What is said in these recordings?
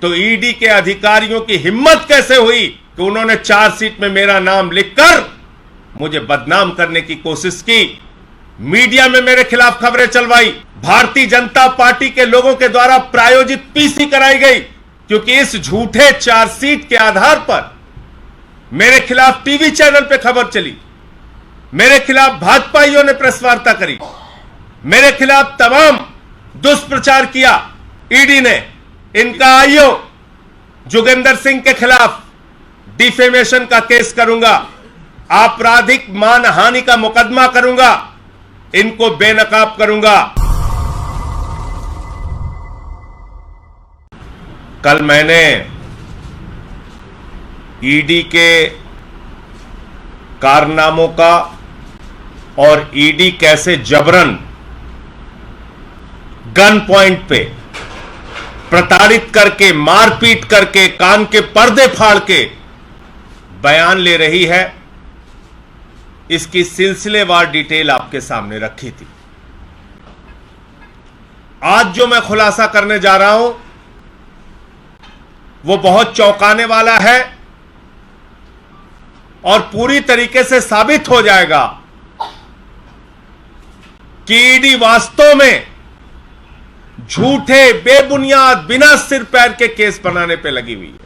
तो ईडी के अधिकारियों की हिम्मत कैसे हुई कि उन्होंने चार्जशीट में मेरा नाम लिखकर मुझे बदनाम करने की कोशिश की, मीडिया में मेरे खिलाफ खबरें चलवाई, भारतीय जनता पार्टी के लोगों के द्वारा प्रायोजित पीसी कराई गई, क्योंकि इस झूठे चार्जशीट के आधार पर मेरे खिलाफ टीवी चैनल पे खबर चली, मेरे खिलाफ भाजपाइयों ने प्रेस वार्ता करी, मेरे खिलाफ तमाम दुष्प्रचार किया ईडी ने। इनका आईओ जोगेंद्र सिंह के खिलाफ डिफेमेशन का केस करूंगा, आपराधिक मानहानि का मुकदमा करूंगा, इनको बेनकाब करूंगा। कल मैंने ईडी के कारनामों का और ईडी कैसे जबरन गन पॉइंट पे प्रताड़ित करके, मारपीट करके, कान के पर्दे फाड़ के बयान ले रही है, इसकी सिलसिलेवार डिटेल आपके सामने रखी थी। आज जो मैं खुलासा करने जा रहा हूं वो बहुत चौंकाने वाला है और पूरी तरीके से साबित हो जाएगा कि ईडी वास्तव में झूठे, बेबुनियाद, बिना सिर पैर के केस बनाने पे लगी हुई है।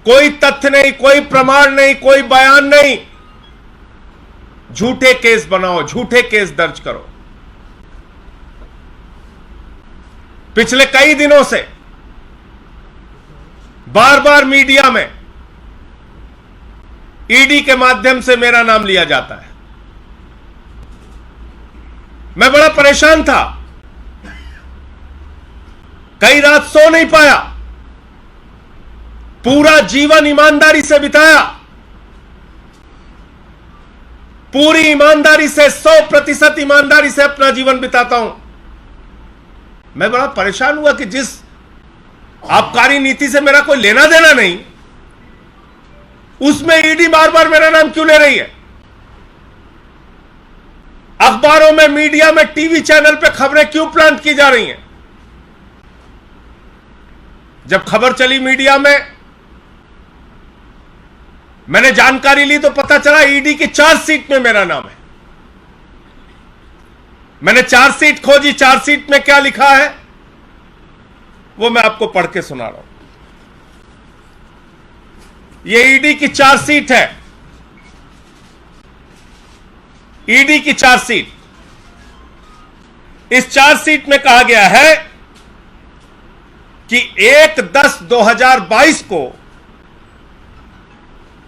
कोई तथ्य नहीं, कोई प्रमाण नहीं, कोई बयान नहीं, झूठे केस बनाओ, झूठे केस दर्ज करो। पिछले कई दिनों से बार बार मीडिया में ईडी के माध्यम से मेरा नाम लिया जाता है। मैं बड़ा परेशान था, कई रात सो नहीं पाया, पूरा जीवन ईमानदारी से बिताया, पूरी ईमानदारी से, 100% ईमानदारी से अपना जीवन बिताता हूं। मैं बड़ा परेशान हुआ कि जिस आबकारी नीति से मेरा कोई लेना देना नहीं, उसमें ईडी बार बार मेरा नाम क्यों ले रही है। अखबारों में, मीडिया में, टीवी चैनल पे खबरें क्यों प्लांट की जा रही हैं। जब खबर चली मीडिया में, मैंने जानकारी ली तो पता चला ईडी की चार्जशीट में मेरा नाम है। मैंने चार्जशीट खोजी, चार्जशीट में क्या लिखा है वो मैं आपको पढ़ के सुना रहा हूं। ये ईडी की चार्जशीट है, ईडी की चार्जशीट। इस चार्जशीट में कहा गया है कि 1/10/2022 को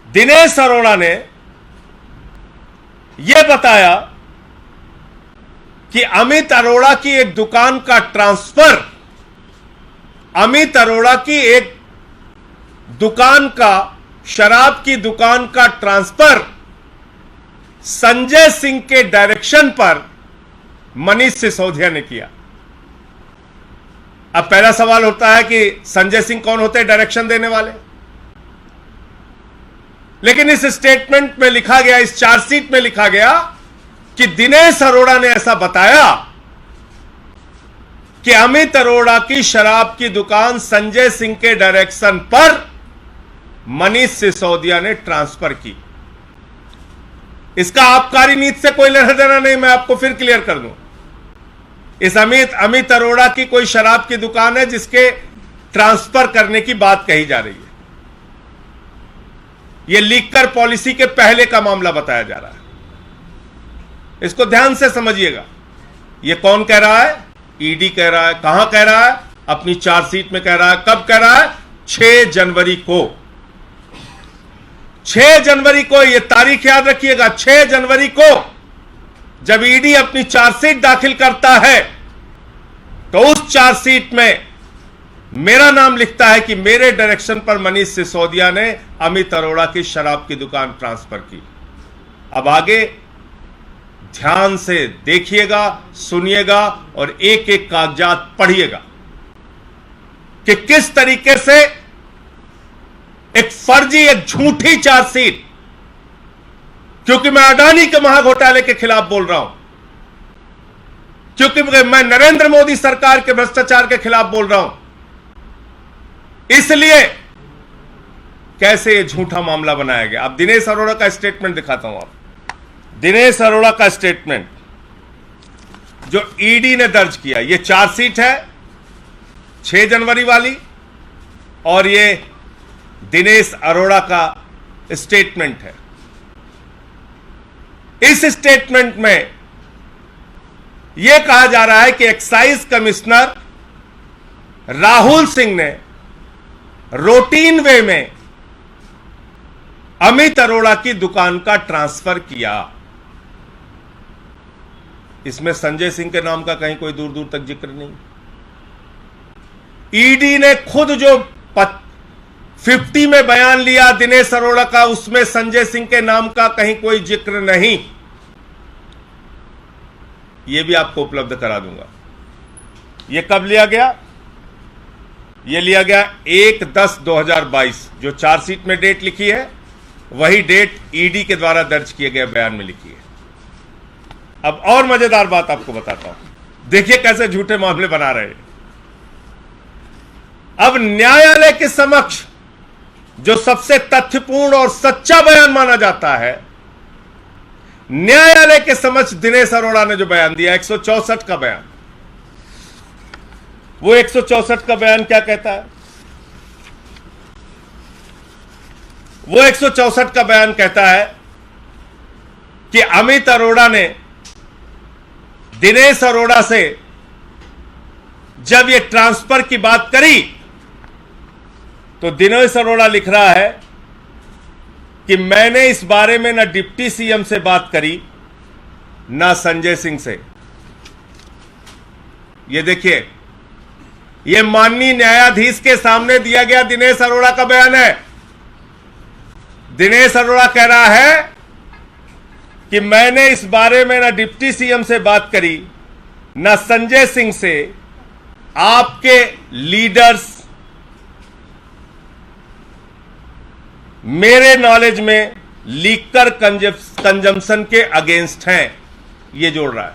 दिनेश अरोड़ा ने यह बताया कि अमित अरोड़ा की एक दुकान का ट्रांसफर, अमित अरोड़ा की एक दुकान का, शराब की दुकान का ट्रांसफर संजय सिंह के डायरेक्शन पर मनीष सिसोदिया ने किया। अब पहला सवाल होता है कि संजय सिंह कौन होते हैं डायरेक्शन देने वाले। लेकिन इस स्टेटमेंट में लिखा गया, इस चार्जशीट में लिखा गया कि दिनेश अरोड़ा ने ऐसा बताया कि अमित अरोड़ा की शराब की दुकान संजय सिंह के डायरेक्शन पर मनीष सिसोदिया ने ट्रांसफर की। इसका आबकारी नीति से कोई लेना देना नहीं, मैं आपको फिर क्लियर कर दूं। इस अमित अरोड़ा की कोई शराब की दुकान है जिसके ट्रांसफर करने की बात कही जा रही है। यह लीकर पॉलिसी के पहले का मामला बताया जा रहा है। इसको ध्यान से समझिएगा। यह कौन कह रहा है? ईडी कह रहा है। कहां कह रहा है? अपनी चार्जशीट में कह रहा है। कब कह रहा है? 6 जनवरी को। 6 जनवरी को, यह तारीख याद रखिएगा, 6 जनवरी को जब ईडी अपनी चार्जशीट दाखिल करता है तो उस चार्जशीट में मेरा नाम लिखता है कि मेरे डायरेक्शन पर मनीष सिसोदिया ने अमित अरोड़ा की शराब की दुकान ट्रांसफर की। अब आगे ध्यान से देखिएगा, सुनिएगा और एक एक कागजात पढ़िएगा कि किस तरीके से एक फर्जी, एक झूठी चार्जशीट, क्योंकि मैं अडानी के महाघोटाले के खिलाफ बोल रहा हूं, क्योंकि मैं नरेंद्र मोदी सरकार के भ्रष्टाचार के खिलाफ बोल रहा हूं, इसलिए कैसे ये झूठा मामला बनाया गया। अब दिनेश अरोड़ा का स्टेटमेंट दिखाता हूं। आप दिनेश अरोड़ा का स्टेटमेंट जो ईडी ने दर्ज किया, ये चार्जशीट है 6 जनवरी वाली, और ये दिनेश अरोड़ा का स्टेटमेंट है। इस स्टेटमेंट में यह कहा जा रहा है कि एक्साइज कमिश्नर राहुल सिंह ने रूटीन वे में अमित अरोड़ा की दुकान का ट्रांसफर किया। इसमें संजय सिंह के नाम का कहीं कोई दूर दूर तक जिक्र नहीं। ईडी ने खुद जो 50 में बयान लिया दिनेश अरोड़ा का, उसमें संजय सिंह के नाम का कहीं कोई जिक्र नहीं। यह भी आपको उपलब्ध करा दूंगा। यह कब लिया गया? यह लिया गया 1/10/2022। जो चार्जशीट में डेट लिखी है वही डेट ईडी के द्वारा दर्ज किए गए बयान में लिखी है। अब और मजेदार बात आपको बताता हूं। देखिए कैसे झूठे मामले बना रहे हैं। अब न्यायालय के समक्ष जो सबसे तथ्यपूर्ण और सच्चा बयान माना जाता है, न्यायालय के समक्ष दिनेश अरोड़ा ने जो बयान दिया 164 का बयान, वो 164 का बयान क्या कहता है? वो 164 का बयान कहता है कि अमित अरोड़ा ने दिनेश अरोड़ा से जब ये ट्रांसफर की बात करी तो दिनेश अरोड़ा लिख रहा है कि मैंने इस बारे में ना डिप्टी सीएम से बात करी ना संजय सिंह से। ये देखिए, ये माननीय न्यायाधीश के सामने दिया गया दिनेश अरोड़ा का बयान है। दिनेश अरोड़ा कह रहा है कि मैंने इस बारे में ना डिप्टी सीएम से बात करी ना संजय सिंह से। आपके लीडर्स मेरे नॉलेज में लीकर कंजम्पशन के अगेंस्ट हैं। ये जोड़ रहा है।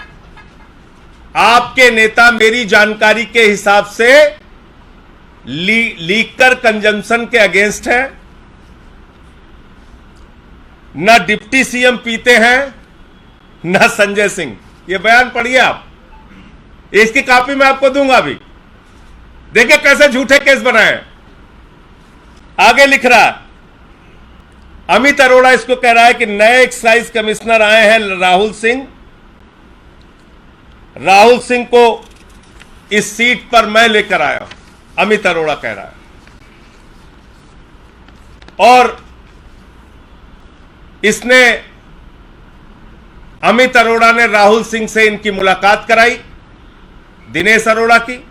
आपके नेता मेरी जानकारी के हिसाब से लीकर कंजम्पशन के अगेंस्ट हैं। ना डिप्टी सीएम पीते हैं ना संजय सिंह। ये बयान पढ़िए आप, इसकी कॉपी मैं आपको दूंगा अभी। देखिए कैसे झूठे केस बनाए। आगे लिख रहा है, अमित अरोड़ा इसको कह रहा है कि नए एक्साइज कमिश्नर आए हैं राहुल सिंह। राहुल सिंह को इस सीट पर मैं लेकर आया हूं, अमित अरोड़ा कह रहा है। और इसने अमित अरोड़ा ने राहुल सिंह से इनकी मुलाकात कराई, दिनेश अरोड़ा की।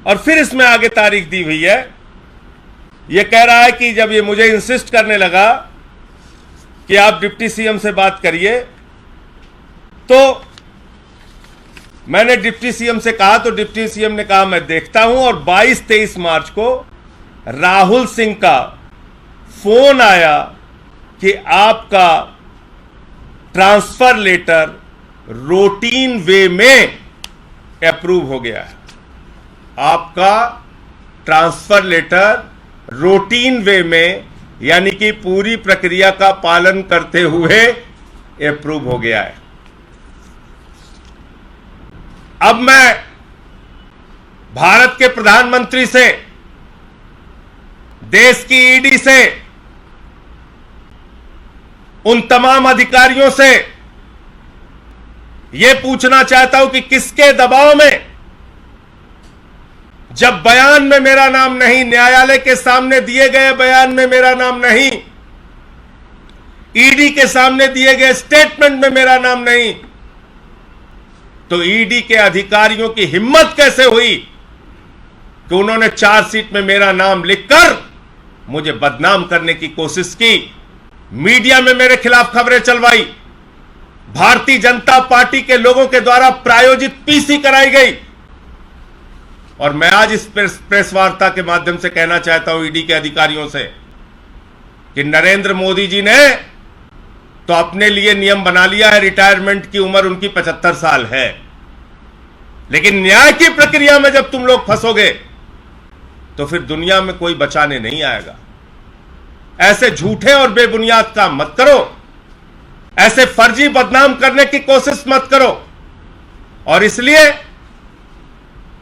और फिर इसमें आगे तारीख दी हुई है। यह कह रहा है कि जब ये मुझे इंसिस्ट करने लगा कि आप डिप्टी सीएम से बात करिए, तो मैंने डिप्टी सीएम से कहा, तो डिप्टी सीएम ने कहा मैं देखता हूं। और 22-23 मार्च को राहुल सिंह का फोन आया कि आपका ट्रांसफर लेटर रूटीन वे में अप्रूव हो गया है। आपका ट्रांसफर लेटर रूटीन वे में, यानी कि पूरी प्रक्रिया का पालन करते हुए अप्रूव हो गया है। अब मैं भारत के प्रधानमंत्री से, देश की ईडी से, उन तमाम अधिकारियों से यह पूछना चाहता हूं कि किसके दबाव में, जब बयान में मेरा नाम नहीं, न्यायालय के सामने दिए गए बयान में मेरा नाम नहीं, ईडी के सामने दिए गए स्टेटमेंट में मेरा नाम नहीं, तो ईडी के अधिकारियों की हिम्मत कैसे हुई कि उन्होंने चार्जशीट में मेरा नाम लिखकर मुझे बदनाम करने की कोशिश की, मीडिया में मेरे खिलाफ खबरें चलवाई, भारतीय जनता पार्टी के लोगों के द्वारा प्रायोजित पीसी कराई गई। और मैं आज इस प्रेस वार्ता के माध्यम से कहना चाहता हूं ईडी के अधिकारियों से कि नरेंद्र मोदी जी ने तो अपने लिए नियम बना लिया है, रिटायरमेंट की उम्र उनकी 75 साल है, लेकिन न्याय की प्रक्रिया में जब तुम लोग फंसोगे तो फिर दुनिया में कोई बचाने नहीं आएगा। ऐसे झूठे और बेबुनियाद काम मत करो, ऐसे फर्जी बदनाम करने की कोशिश मत करो। और इसलिए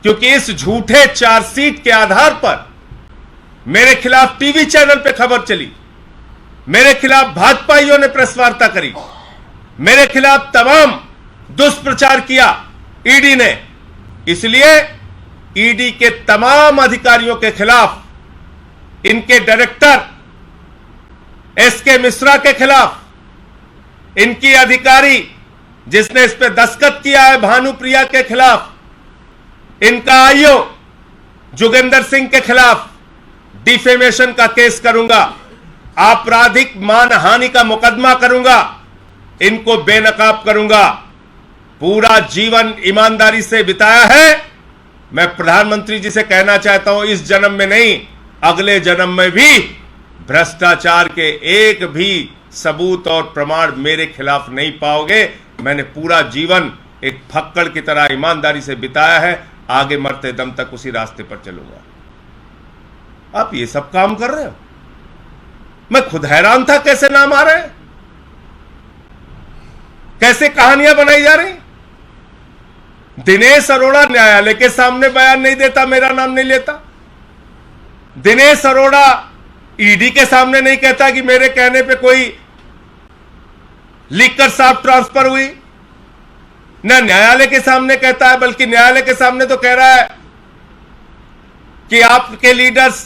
क्योंकि इस झूठे चार्जशीट के आधार पर मेरे खिलाफ टीवी चैनल पे खबर चली, मेरे खिलाफ भाजपाइयों ने प्रेस वार्ता करी, मेरे खिलाफ तमाम दुष्प्रचार किया ईडी ने, इसलिए ईडी के तमाम अधिकारियों के खिलाफ, इनके डायरेक्टर एसके मिश्रा के खिलाफ, इनकी अधिकारी जिसने इस पे दस्तखत किया है भानुप्रिया के खिलाफ, इनका आईओ जोगेंद्र सिंह के खिलाफ डिफेमेशन का केस करूंगा, आपराधिक मानहानि का मुकदमा करूंगा, इनको बेनकाब करूंगा। पूरा जीवन ईमानदारी से बिताया है। मैं प्रधानमंत्री जी से कहना चाहता हूं, इस जन्म में नहीं, अगले जन्म में भी भ्रष्टाचार के एक भी सबूत और प्रमाण मेरे खिलाफ नहीं पाओगे। मैंने पूरा जीवन एक फक्कड़ की तरह ईमानदारी से बिताया है, आगे मरते दम तक उसी रास्ते पर चलूंगा। आप ये सब काम कर रहे हो, मैं खुद हैरान था कैसे नाम आ रहे हैं, कैसे कहानियां बनाई जा रही। दिनेश अरोड़ा न्यायालय के सामने बयान नहीं देता, मेरा नाम नहीं लेता। दिनेश अरोड़ा ईडी के सामने नहीं कहता कि मेरे कहने पे कोई लिखकर साफ ट्रांसफर हुई, न न्यायालय के सामने कहता है, बल्कि न्यायालय के सामने तो कह रहा है कि आपके leaders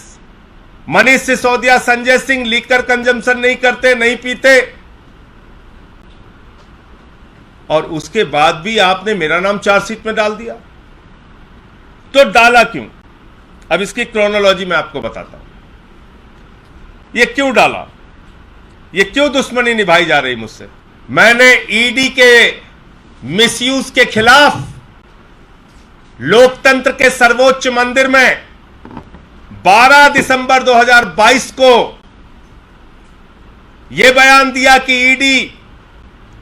Manish Sisodia, Sanjay Singh liquor consumption नहीं करते, नहीं पीते। और उसके बाद भी आपने मेरा नाम चार्जशीट में डाल दिया। तो डाला क्यों? अब इसकी क्रोनोलॉजी मैं आपको बताता हूं। ये क्यों डाला, ये क्यों दुश्मनी निभाई जा रही मुझसे। मैंने ईडी के मिसयूज के खिलाफ लोकतंत्र के सर्वोच्च मंदिर में 12 दिसंबर 2022 को यह बयान दिया कि ईडी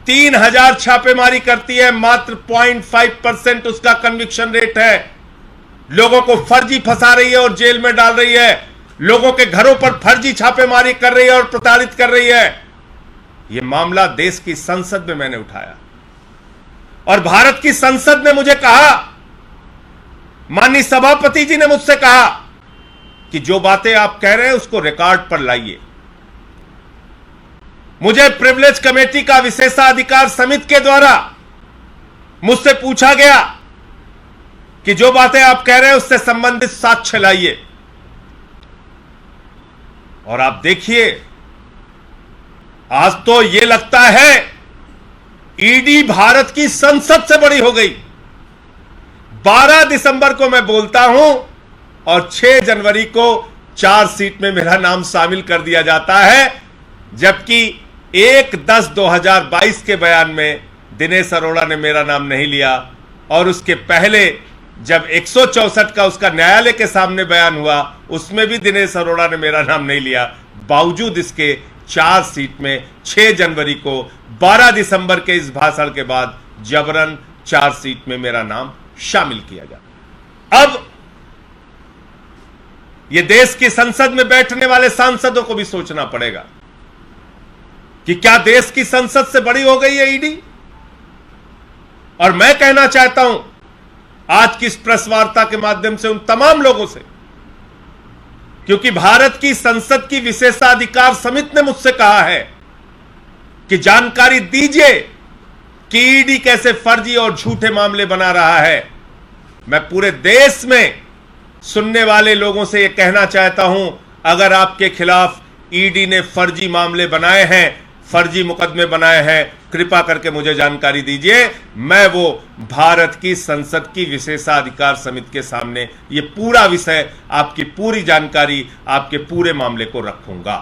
3000 छापेमारी करती है, मात्र 0.5% उसका कन्विक्शन रेट है, लोगों को फर्जी फंसा रही है और जेल में डाल रही है, लोगों के घरों पर फर्जी छापेमारी कर रही है और प्रताड़ित कर रही है। यह मामला देश की संसद में मैंने उठाया और भारत की संसद ने मुझे कहा, माननीय सभापति जी ने मुझसे कहा कि जो बातें आप कह रहे हैं उसको रिकॉर्ड पर लाइए। मुझे प्रिविलेज कमेटी का विशेषाधिकार समिति के द्वारा मुझसे पूछा गया कि जो बातें आप कह रहे हैं उससे संबंधित साक्ष्य लाइए। और आप देखिए, आज तो यह लगता है ईडी भारत की संसद से बड़ी हो गई। 12 दिसंबर को मैं बोलता हूं और 6 जनवरी को चार्जशीट में मेरा नाम शामिल कर दिया जाता है, जबकि 1/10/2022 के बयान में दिनेश अरोड़ा ने मेरा नाम नहीं लिया। और उसके पहले जब 164 का उसका न्यायालय के सामने बयान हुआ, उसमें भी दिनेश अरोड़ा ने मेरा नाम नहीं लिया। बावजूद इसके चार्जशीट में 6 जनवरी को 12 दिसंबर के इस भाषण के बाद जबरन चार्जशीट में मेरा नाम शामिल किया गया। अब यह देश की संसद में बैठने वाले सांसदों को भी सोचना पड़ेगा कि क्या देश की संसद से बड़ी हो गई है ईडी। और मैं कहना चाहता हूं आज की इस प्रेस वार्ता के माध्यम से उन तमाम लोगों से, क्योंकि भारत की संसद की विशेषाधिकार समिति ने मुझसे कहा है कि जानकारी दीजिए कि ईडी कैसे फर्जी और झूठे मामले बना रहा है। मैं पूरे देश में सुनने वाले लोगों से यह कहना चाहता हूं, अगर आपके खिलाफ ईडी ने फर्जी मामले बनाए हैं, फर्जी मुकदमे बनाए हैं, कृपा करके मुझे जानकारी दीजिए। मैं वो भारत की संसद की विशेषाधिकार समिति के सामने ये पूरा विषय, आपकी पूरी जानकारी, आपके पूरे मामले को रखूंगा।